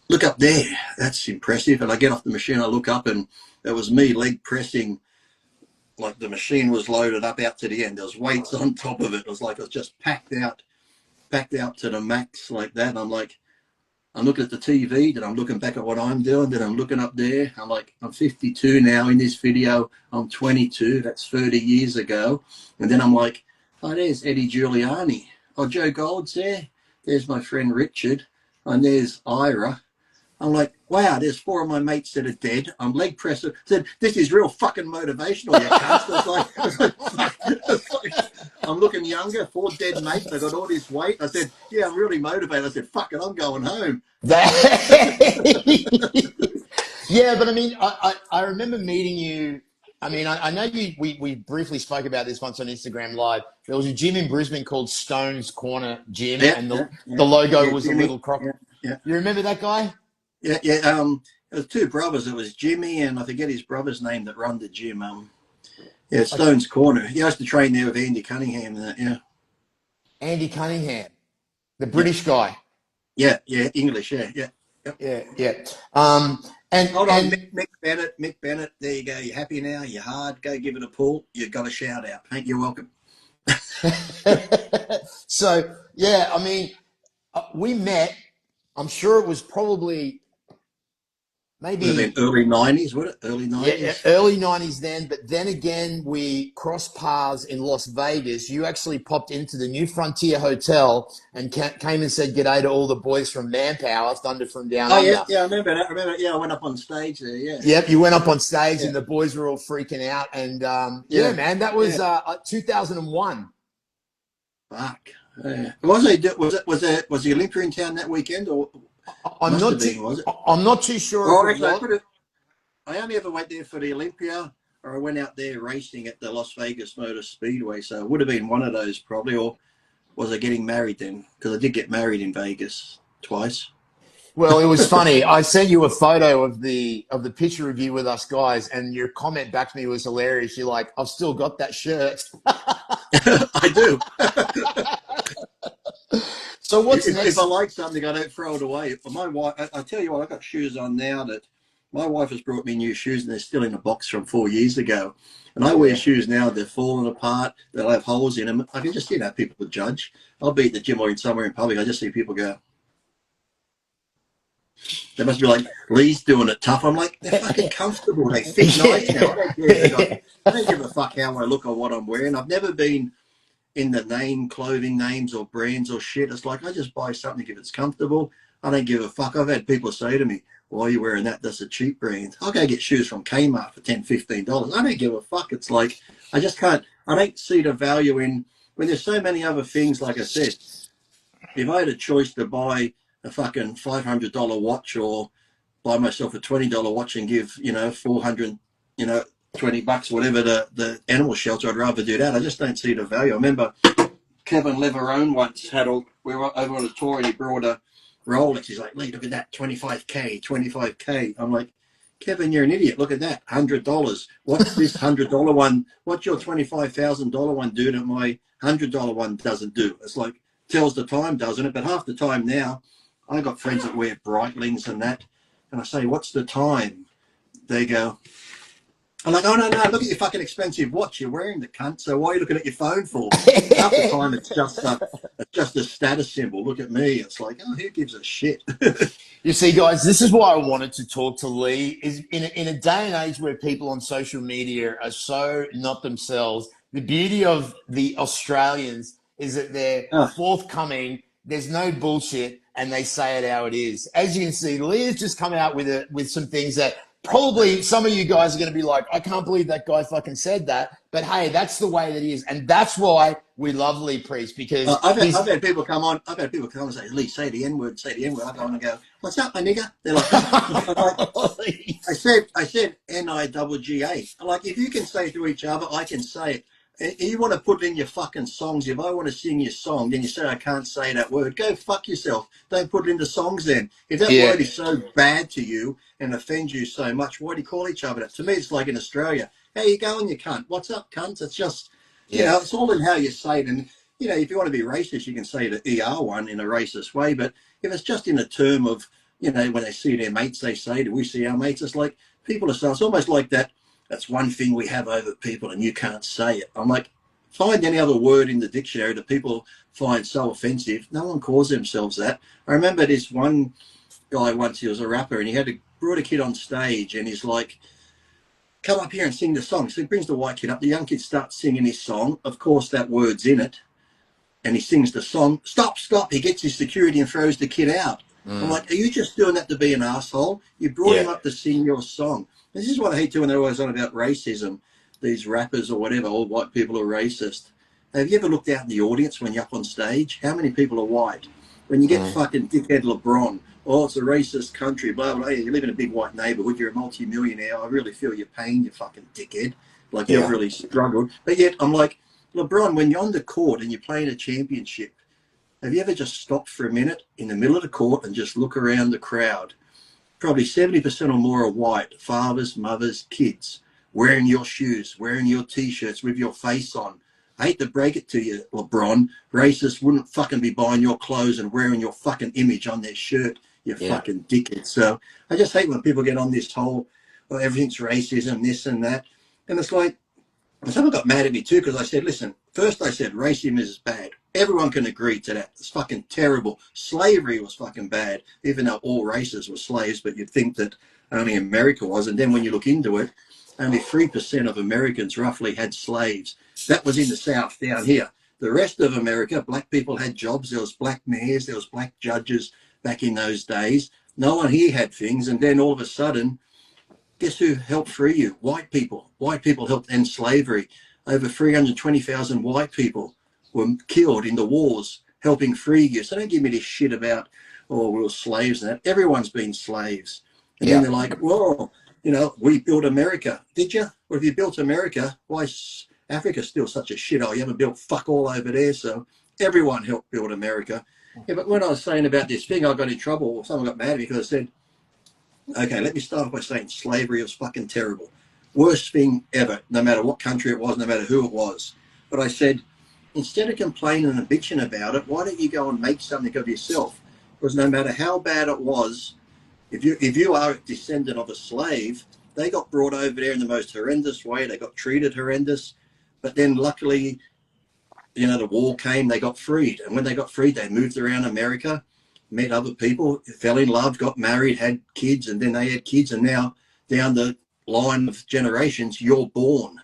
look up there. That's impressive." And I get off the machine. I look up, and it was me leg pressing. Like the machine was loaded up out to the end. There was weights on top of it. It was like it was just packed out to the max like that. And I'm like, I'm looking at the TV, then I'm looking back at what I'm doing, then I'm looking up there. I'm like, I'm 52 now in this video. I'm 22. That's 30 years ago. And then I'm like, oh, there's Eddie Giuliani. Oh, Joe Gold's there. There's my friend Richard. And there's Ira. I'm like, wow, there's 4 of my mates that are dead. I'm leg pressing. I said, this is real fucking motivational, you cunts. It's like, fuck. It's like, I'm looking younger, 4 dead mates. I got all this weight. I said, yeah, I'm really motivated. I said, fuck it, I'm going home. That, yeah, but I mean, I remember meeting you. I mean, I know you. We briefly spoke about this once on Instagram Live. There was a gym in Brisbane called Stone's Corner Gym, Yeah, and yeah, the yeah. logo Yeah, was a Jimmy. little croc. Yeah, yeah, You remember that guy? yeah, yeah. It was 2 brothers. It was Jimmy and I forget his brother's name that run the gym. Yeah, Like Stone's Corner. He used to train there with Andy Cunningham and that. Yeah, Andy Cunningham, the yeah, British guy. yeah, yeah. English. Yeah, yeah. Yep. Yeah, yeah. Um, and Hold on, and Mick Bennett. Mick Bennett. There you go. You happy now? You're hard. Go give it a pull. You've got a shout out. Thank you. Welcome. so yeah, I mean, we met. I'm sure it was probably Would have been maybe early '90s, would it? Early yeah, '90s. early 90s then, but then again, we crossed paths in Las Vegas. You actually popped into the New Frontier Hotel and came and said g'day to all the boys from Manpower, Thunder from Down Oh yeah, Under. yeah. I remember that. I remember. Yeah, I went up on stage there. Yeah, Yep, you went up on stage yeah, and the boys were all freaking out. And yeah, yeah, man, that yeah. was 2001. Fuck. Yeah. Was the Olympia in town that weekend, or I'm must not have too, been? Was it? I'm not too sure if Oh, it actually, was. I only ever went there for the Olympia, or I went out there racing at the Las Vegas Motor Speedway. So it would have been one of those probably, or was I getting married then? Because I did get married in Vegas twice. Well, it was funny. I sent you a photo of the picture review with us guys, and your comment back to me was hilarious. You're like, "I've still got that shirt." I do. So what's If I next? like something, I don't throw it away. But my wife, I tell you what, I've got shoes on now that my wife has brought me new shoes, and they're still in a box from 4 years ago. And I wear Yeah. shoes now, they're falling apart, they'll have holes in them. I can just, people judge. I'll be at the gym or in somewhere in public, I just see people go, they must be like, Lee's doing it tough. I'm like, they're fucking comfortable. They fit nice now. I don't care if they got, Yeah. I don't give a fuck how I look or what I'm wearing. I've never been in the clothing names or brands or shit. It's like I just buy something if it's comfortable. I don't give a fuck. I've had people say to me, why are you wearing that? That's a cheap brand. I'll go get shoes from Kmart for $10, $15. I don't give a fuck. It's like I just can't, I don't see the value in when there's so many other things. Like I said, if I had a choice to buy a fucking $500 watch or buy myself a $20 watch and give, 400, $20, whatever the animal shelter, I'd rather do that. I just don't see the value. I remember Kevin Leverone once we were over on a tour and he brought a Rolex. He's like, Lee, look at that, 25K, 25K. I'm like, Kevin, you're an idiot. Look at that, $100. What's this $100 one? What's your $25,000 one do that my $100 one doesn't do? It's like, tells the time, doesn't it? But half the time now, I got friends that wear Breitlings and that. And I say, what's the time? They go, I'm like, oh, no, look at your fucking expensive watch. You're wearing the cunt, so why are you looking at your phone for? Half the time it's just a status symbol. Look at me. It's like, oh, who gives a shit? You see, guys, this is why I wanted to talk to Lee. Is in a day and age where people on social media are so not themselves. The beauty of the Australians is that they're Oh, forthcoming. There's no bullshit, and they say it how it is. As you can see, Lee has just come out with some things that probably some of you guys are going to be like, I can't believe that guy fucking said that. But hey, that's the way that he is, and that's why we love Lee Priest because I've he's. had people come on. I've had people come on and say, Lee, say the N word, say the N word. I go on and go, what's up, my nigga? They're like, huh? I'm like, I said NIGGA. Like, if you can say it to each other, I can say it. You want to put it in your fucking songs. If I want to sing your song, then you say I can't say that word. Go fuck yourself. Don't put it in the songs then. If that Yeah, word is so bad to you and offends you so much, why do you call each other that? To me, it's like in Australia. How you going, you cunt? What's up, cunt? It's just, yeah, it's all in how you say it. And, if you want to be racist, you can say the ER one in a racist way. But if it's just in a term of, when they see their mates, they say, do we see our mates? It's like people are saying, it's almost like that. That's one thing we have over people and you can't say it. I'm like, find any other word in the dictionary that people find so offensive. No one calls themselves that. I remember this one guy once, he was a rapper and he brought a kid on stage and he's like, come up here and sing the song. So he brings the white kid up. The young kid starts singing his song. Of course, that word's in it. And he sings the song. Stop, stop. He gets his security and throws the kid out. I'm like, are you just doing that to be an asshole? You brought yeah, him up to sing your song. This is what I hate too when they're always on about racism. These rappers or whatever, all white people are racist. Have you ever looked out in the audience when you're up on stage? How many people are white? When you get fucking dickhead LeBron, oh, it's a racist country, blah, blah, blah. You live in a big white neighborhood, you're a multi-millionaire. I really feel your pain, you fucking dickhead. Like you've yeah, really struggled. But yet I'm like, LeBron, when you're on the court and you're playing a championship, have you ever just stopped for a minute in the middle of the court and just look around the crowd? Probably 70% or more are white, fathers, mothers, kids, wearing your shoes, wearing your T-shirts with your face on. I hate to break it to you, LeBron, racists wouldn't fucking be buying your clothes and wearing your fucking image on their shirt, you yeah. fucking dickhead. So I just hate when people get on this whole, well, everything's racism, this and that. And it's like, and someone got mad at me too because I said, listen, first I said racism is bad. Everyone can agree to that. It's fucking terrible. Slavery was fucking bad, even though all races were slaves, but you'd think that only America was. And then when you look into it, only 3% of Americans roughly had slaves. That was in the South down here. The rest of America, black people had jobs. There was black mayors, there was black judges back in those days. No one here had things. And then all of a sudden, guess who helped free you? White people. White people helped end slavery. Over 320,000 white people were killed in the wars helping free you. So don't give me this shit about, oh, we were slaves and that. Everyone's been slaves. And then Yeah. they're like, well, we built America. Did you? Well, if you built America, why is Africa still such a shithole? You haven't built fuck all over there. So everyone helped build America. Yeah, but when I was saying about this thing, I got in trouble. Someone got mad at me because I said, okay, let me start off by saying slavery was fucking terrible. Worst thing ever, no matter what country it was, no matter who it was. But I said, instead of complaining and bitching about it, why don't you go and make something of yourself? Because no matter how bad it was, if you are a descendant of a slave, they got brought over there in the most horrendous way. They got treated horrendous. But then luckily, the war came, they got freed. And when they got freed, they moved around America, met other people, fell in love, got married, had kids, and then they had kids. And now down the line of generations, you're born.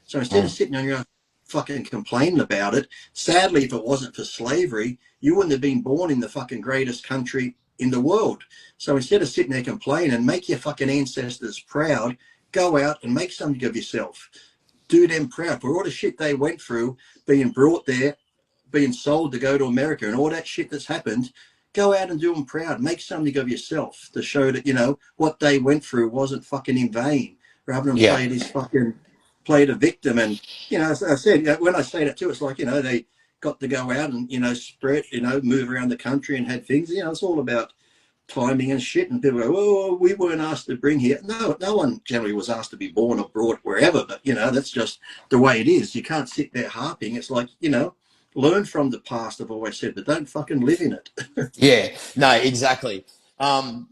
So instead of Mm. sitting on your fucking complaining about it, sadly, if it wasn't for slavery, you wouldn't have been born in the fucking greatest country in the world. So instead of sitting there complaining, make your fucking ancestors proud, go out and make something of yourself. Do them proud for all the shit they went through, being brought there, being sold to go to America, and all that shit that's happened. Go out and do them proud. Make something of yourself to show that what they went through wasn't fucking in vain. Rather than Yeah. play the victim. And as I said, when I say that too, it's like they got to go out and spread, move around the country and had things. It's all about timing and shit, and people go, oh, we weren't asked to bring here. No one generally was asked to be born or brought wherever, but that's just the way it is. You can't sit there harping. It's like, learn from the past, I've always said, but don't fucking live in it. Yeah. No, exactly. Um,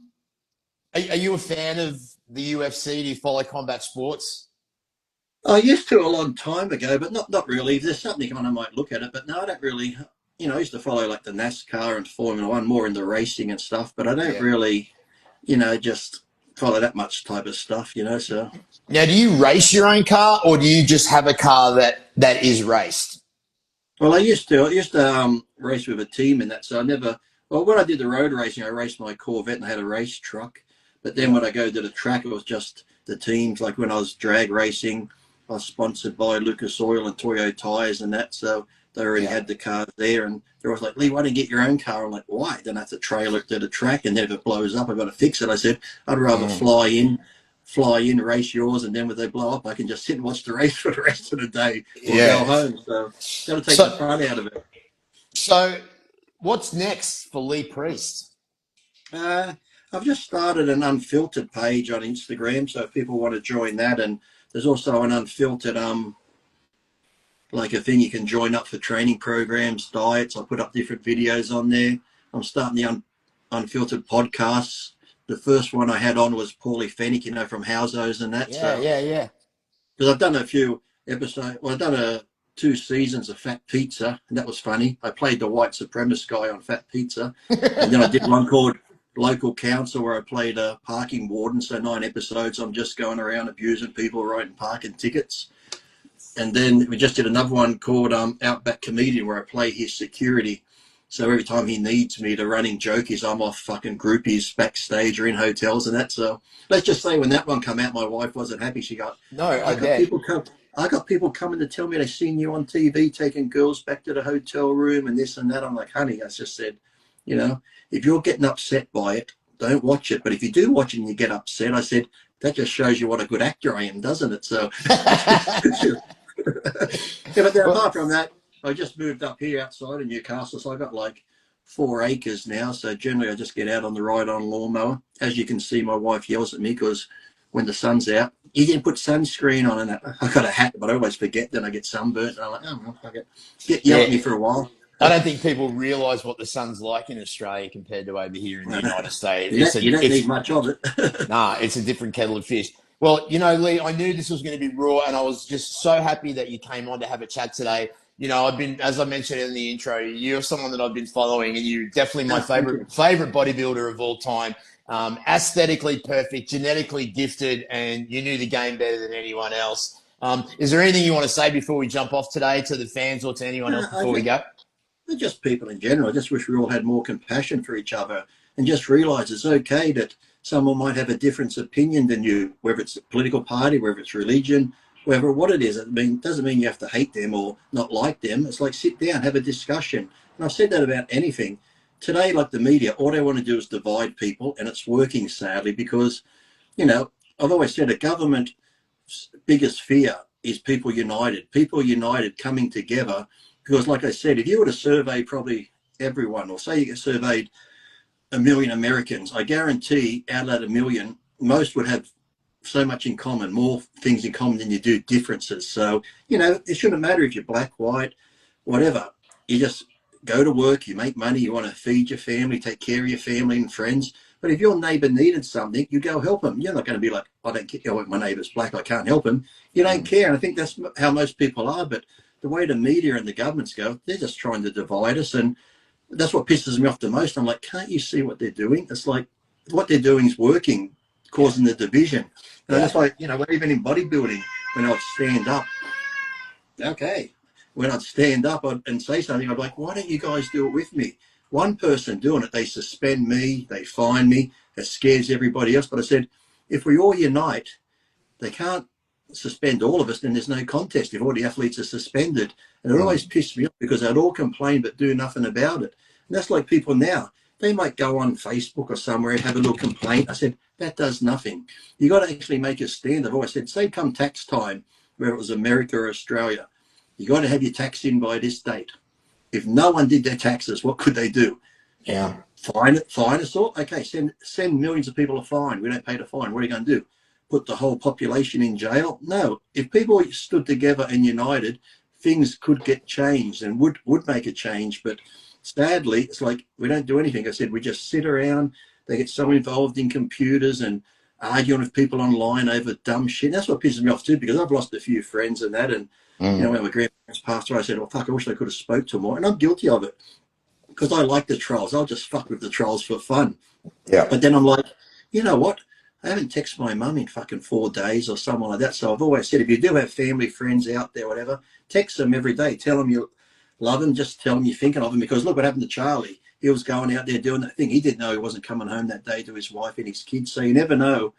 are you a fan of the UFC? Do you follow combat sports? I used to a long time ago, but not really. If there's something on, I might look at it, but no, I don't really. I used to follow like the NASCAR and Formula One, more in the racing and stuff, but I don't Yeah. really, just follow that much type of stuff, so. Now, do you race your own car, or do you just have a car that is raced? Well, I used to race with a team and that, so I never. Well, when I did the road racing, I raced my Corvette and I had a race truck. But then Yeah. when I go to the track, it was just the teams. Like when I was drag racing, I was sponsored by Lucas Oil and Toyo Tires and that, so they already Yeah. had the cars there. And they was like, Lee, why don't you get your own car? I'm like, why? Then I have to trailer it to the track, and then if it blows up, I've got to fix it. I said, I'd rather Mm. fly in, race yours, and then when they blow up, I can just sit and watch the race for the rest of the day or go Yeah. home. So got to take the So, fun out of it. so what's next for Lee Priest? Uh, I've just started an unfiltered page on Instagram, so if people want to join that, and there's also an unfiltered like a thing you can join up for training programs, diets. I put up different videos on there. I'm starting the unfiltered podcasts. The first one I had on was Paulie Fennick, from Housos and that. Yeah, So yeah, yeah. because I've done a few episodes. Well, I've done 2 seasons of Fat Pizza, and that was funny. I played the white supremacist guy on Fat Pizza, and then I did one called Local Council where I played a parking warden. So 9 episodes, I'm just going around abusing people, writing parking tickets. And then we just did another one called Outback Comedian where I play his security. So every time he needs me, the running joke is I'm off fucking groupies backstage or in hotels and that. So let's just say when that one come out, my wife wasn't happy. She got, No, I I got bet. people come, I got people coming to tell me they seen you on TV taking girls back to the hotel room and this and that. I'm like, honey, I just said, you know, if you're getting upset by it, don't watch it. But if you do watch it and you get upset, I said, that just shows you what a good actor I am, doesn't it? So yeah, but then Well, apart from that, I just moved up here outside of Newcastle, so I got like 4 acres now. So generally, I just get out on the ride-on lawnmower. As you can see, my wife yells at me because when the sun's out, you didn't put sunscreen on, and I got a hat, but I always forget. Then I get sunburnt, and I'm like, oh, well, fuck it. Yell at yeah. me for a while. I don't think people realise what the sun's like in Australia compared to over here in the United States. You don't need It's much of it. Nah, it's a different kettle of fish. Well, Lee, I knew this was going to be raw, and I was just so happy that you came on to have a chat today. I've been, as I mentioned in the intro, you're someone that I've been following, and you're definitely my No, thank you. favorite bodybuilder of all time. Aesthetically perfect, genetically gifted, and you knew the game better than anyone else. Is there anything you want to say before we jump off today to the fans or to anyone else I before we just go? just people in general. I just wish we all had more compassion for each other and just realize it's okay that someone might have a different opinion than you, whether it's a political party, whether it's religion, whether what it is. Doesn't mean you have to hate them or not like them. It's like sit down, have a discussion. And I've said that about anything. Today, like the media, all they want to do is divide people, and it's working sadly because, I've always said a government biggest fear is people united coming together Because, like I said, if you were to survey probably everyone, or say you surveyed 1 million Americans, I guarantee out of that 1 million, most would have so much in common, more things in common than you do differences. So, it shouldn't matter if you're black, white, whatever. You just go to work, you make money, you want to feed your family, take care of your family and friends. But if your neighbour needed something, you go help him. You're not going to be like, I don't care, my neighbour's black, I can't help him. You don't care. And I think that's how most people are. But the way the media and the governments go, they're just trying to divide us. And that's what pisses me off the most. I'm like, can't you see what they're doing? It's like what they're doing is working, causing the division. And that's like, even in bodybuilding, when I'd stand up, when I'd stand up and say something, I'd be like, why don't you guys do it with me? One person doing it, they suspend me, they fine me, it scares everybody else. But I said, if we all unite, they can't suspend all of us, then there's no contest if all the athletes are suspended. And it always pissed me off because they'd all complain but do nothing about it. And that's like people now. They might go on Facebook or somewhere and have a little complaint. I said, that does nothing. You got to actually make a stand. I've always said, say come tax time, whether it was America or Australia, you got to have your tax in by this date. If no one did their taxes, what could they do? Yeah. Fine us all? Okay, send millions of people a fine. We don't pay the fine. What are you going to do? Put the whole population in jail? No. If people stood together and united, things could get changed and would make a change. But sadly, it's like we don't do anything. I said we just sit around. They get so involved in computers and arguing with people online over dumb shit. And that's what pisses me off too, because I've lost a few friends and that. And when my grandparents passed away, I said, "Oh fuck, I wish I could have spoke to them more." And I'm guilty of it because I like the trolls. I'll just fuck with the trolls for fun. Yeah. But then I'm like, you know what? I haven't texted my mum in fucking 4 days or something like that. So I've always said, if you do have family, friends out there, whatever, text them every day. Tell them you love them. Just tell them you're thinking of them. Because look what happened to Charlie. He was going out there doing that thing. He didn't know he wasn't coming home that day to his wife and his kids. So you never know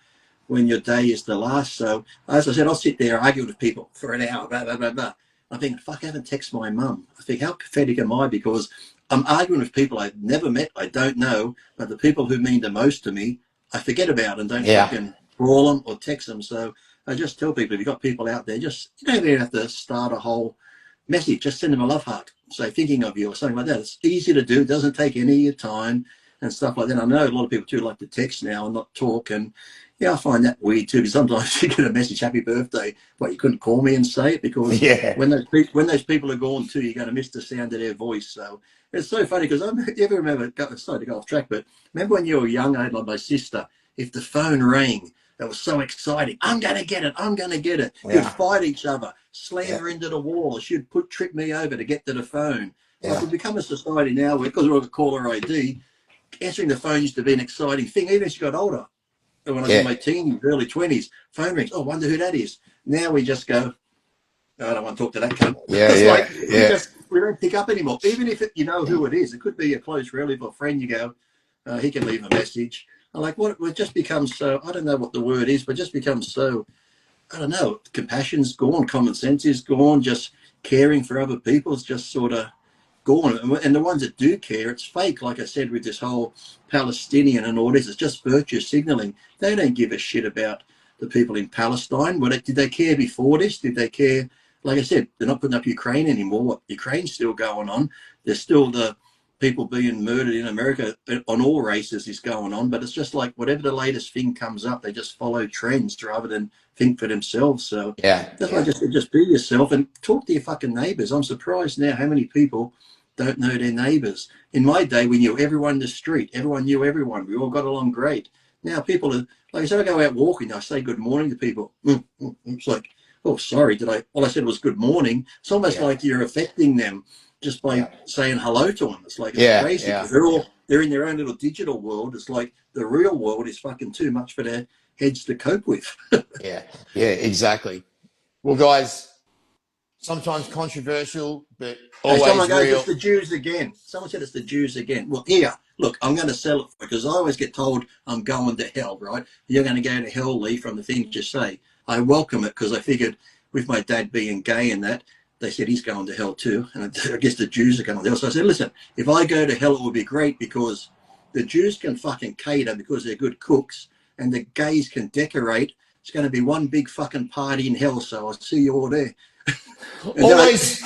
when your day is the last. So as I said, I'll sit there arguing with people for an hour, blah, blah, blah, blah. I think, fuck, I haven't texted my mum. I think, how pathetic am I? Because I'm arguing with people I've never met, I don't know, but the people who mean the most to me, I forget about and don't fucking call them or text them. So I just tell people, if you've got people out there, just, you don't even have to start a whole message. Just send them a love heart. Say, thinking of you or something like that. It's easy to do. It doesn't take any of your time and stuff like that. I know a lot of people too like to text now and not talk. And yeah, I find that weird too, because sometimes you get a message, happy birthday, but you couldn't call me and say it, because when those people are gone too, you're going to miss the sound of their voice. So it's so funny, because I ever remember, sorry to go off track, but remember when you were young, I had like my sister, if the phone rang, that was so exciting. I'm going to get it. I'm going to get it. You'd fight each other, slam her into the wall, or she'd trip me over to get to the phone. Like we've become a society now where, because we're on caller ID, answering the phone used to be an exciting thing, even as you got older. When I was in my teens, early 20s, phone rings. Oh, wonder who that is. Now we just go, I don't want to talk to that cunt. We don't pick up anymore. Even if you know who it is, it could be a close relative or friend. You go, he can leave a message. I'm like, what? It just becomes so, I don't know what the word is, but just becomes so, I don't know, compassion's gone, common sense is gone, just caring for other people is just sort of gone. And the ones that do care, it's fake. Like I said, with this whole Palestinian and all this, it's just virtue signaling. They don't give a shit about the people in Palestine. Did they care before this? Did they care? Like I said, they're not putting up Ukraine anymore. Ukraine's still going on. There's still the people being murdered in America on all races is going on. But it's just like whatever the latest thing comes up, they just follow trends rather than think for themselves. So that's why I just be yourself and talk to your fucking neighbours. I'm surprised now how many people don't know their neighbours. In my day, we knew everyone in the street. Everyone knew everyone. We all got along great. Now people are, like I said, I go out walking, I say good morning to people. It's like, oh, sorry, all I said was good morning. It's almost like you're affecting them just by saying hello to them. It's like, it's crazy. They're in their own little digital world. It's like the real world is fucking too much for their heads to cope with. Yeah, exactly. Well, guys, sometimes controversial, but always someone goes, real. it's the Jews again. Someone said it's the Jews again. Well, here, look, I'm going to sell it because I always get told I'm going to hell, right? You're going to go to hell, Lee, from the things you say. I welcome it because I figured with my dad being gay and that, they said he's going to hell too. And I guess the Jews are going to hell. So I said, listen, if I go to hell, it will be great because the Jews can fucking cater because they're good cooks and the gays can decorate. It's going to be one big fucking party in hell. So I'll see you all there. Always.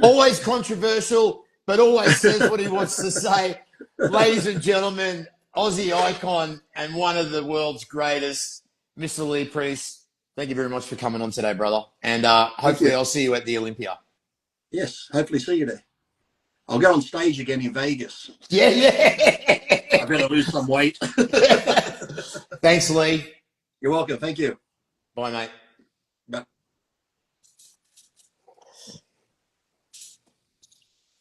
Always controversial, but always says what he wants to say. Ladies and gentlemen, Aussie icon and one of the world's greatest, Mr. Lee Priest. Thank you very much for coming on today, brother. And Thank hopefully you. I'll see you at the Olympia. Yes, hopefully see you there. I'll go on stage again in Vegas. Yeah, I yeah. better lose some weight. Thanks, Lee. You're welcome. Thank you. Bye, mate. Bye.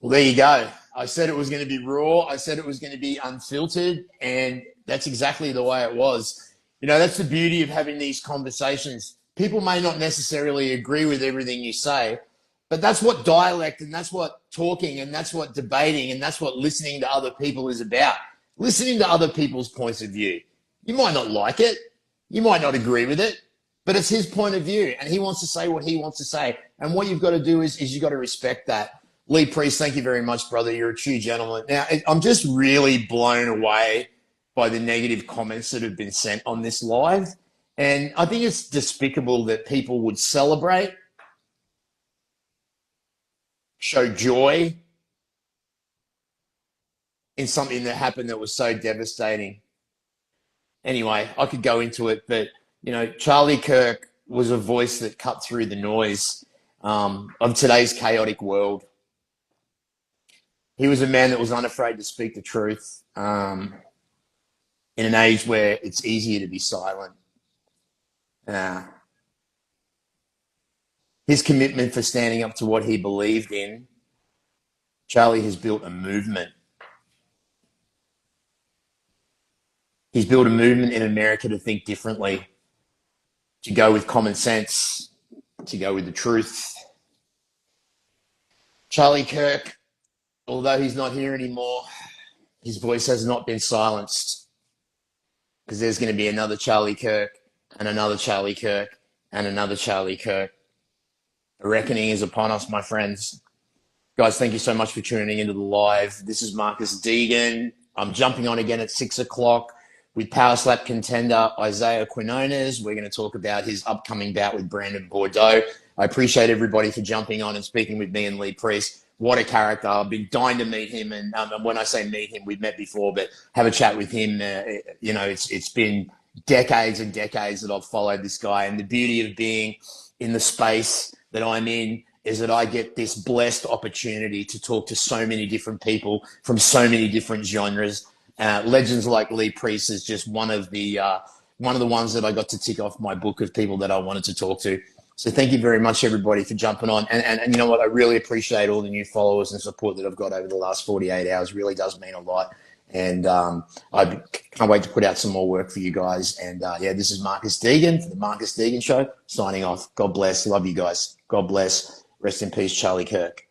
Well, there you go. I said it was going to be raw. I said it was going to be unfiltered, and that's exactly the way it was. You know, that's the beauty of having these conversations. People may not necessarily agree with everything you say, but that's what dialect and that's what talking and that's what debating and that's what listening to other people is about. Listening to other people's points of view. You might not like it. You might not agree with it, but it's his point of view and he wants to say what he wants to say. And what you've got to do is you've got to respect that. Lee Priest, thank you very much, brother. You're a true gentleman. Now, I'm just really blown away by the negative comments that have been sent on this live. And I think it's despicable that people would celebrate, show joy in something that happened that was so devastating. Anyway, I could go into it, but, you know, Charlie Kirk was a voice that cut through the noise of today's chaotic world. He was a man that was unafraid to speak the truth in an age where it's easier to be silent. His commitment for standing up to what he believed in, Charlie has built a movement. He's built a movement in America to think differently, to go with common sense, to go with the truth. Charlie Kirk, although he's not here anymore, his voice has not been silenced because there's going to be another Charlie Kirk and another Charlie Kirk and another Charlie Kirk. A reckoning is upon us, my friends. Guys, thank you so much for tuning into the live. This is Marcus Deegan. I'm jumping on again at 6 o'clock with Power Slap contender Isaiah Quinones. We're going to talk about his upcoming bout with Brandon Bordeaux. I appreciate everybody for jumping on and speaking with me and Lee Priest. What a character. I've been dying to meet him. And when I say meet him, we've met before, but have a chat with him. You know, it's been decades and decades that I've followed this guy. And the beauty of being in the space that I'm in is that I get this blessed opportunity to talk to so many different people from so many different genres. Legends like Lee Priest is just one of the ones that I got to tick off my book of people that I wanted to talk to. So thank you very much, everybody, for jumping on. And you know what? I really appreciate all the new followers and support that I've got over the last 48 hours. It really does mean a lot. And I can't wait to put out some more work for you guys. And yeah, this is Marcus Deegan for the Marcus Deegan Show, signing off. God bless. Love you guys. God bless. Rest in peace, Charlie Kirk.